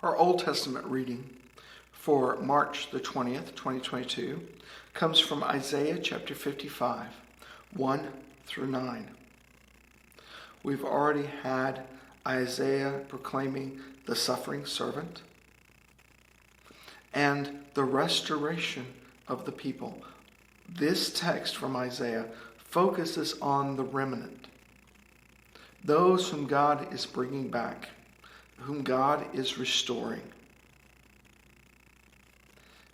Our Old Testament reading for March the 20th, 2022, comes from Isaiah chapter 55, 1 through 9. We've already had Isaiah proclaiming the suffering servant and the restoration of the people. This text from Isaiah focuses on the remnant, those whom God is bringing back, whom God is restoring.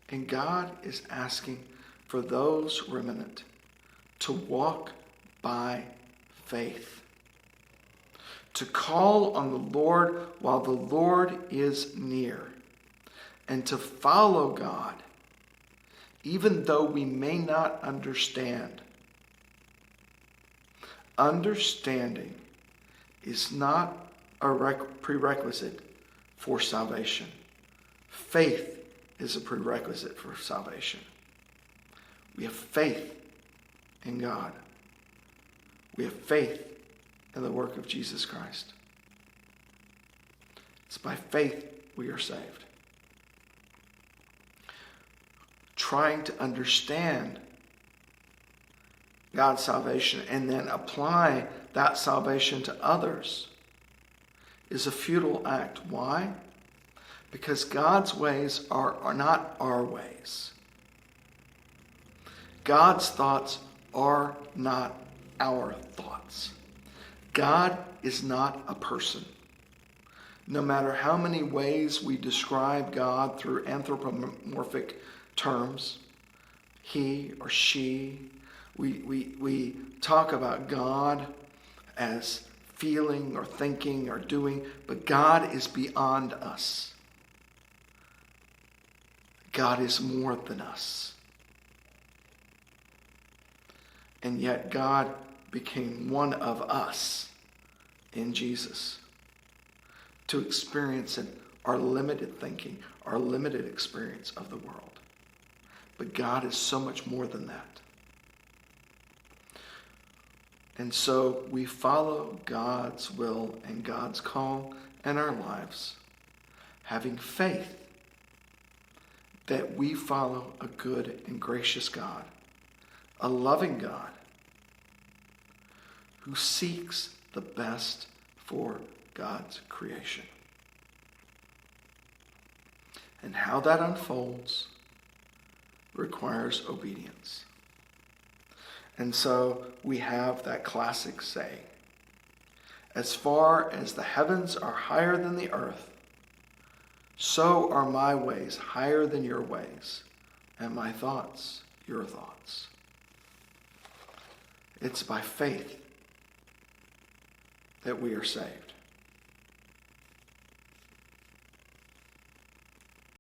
And God is asking for those remnant to walk by faith, to call on the Lord while the Lord is near, and to follow God even though we may not understand. Understanding is not a prerequisite for salvation. Faith is a prerequisite for salvation. We have faith in God. We have faith in the work of Jesus Christ. It's by faith we are saved. Trying to understand God's salvation and then apply that salvation to others is a futile act. Why? Because God's ways are not our ways. God's thoughts are not our thoughts. God is not a person. No matter how many ways we describe God through anthropomorphic terms, he or she, we talk about God as feeling or thinking or doing, but God is beyond us. God is more than us. And yet God became one of us in Jesus to experience our limited thinking, our limited experience of the world. But God is so much more than that. And so we follow God's will and God's call in our lives, having faith that we follow a good and gracious God, a loving God who seeks the best for God's creation. And how that unfolds requires obedience. And so we have that classic saying, as far as the heavens are higher than the earth, so are my ways higher than your ways, and my thoughts your thoughts. It's by faith that we are saved.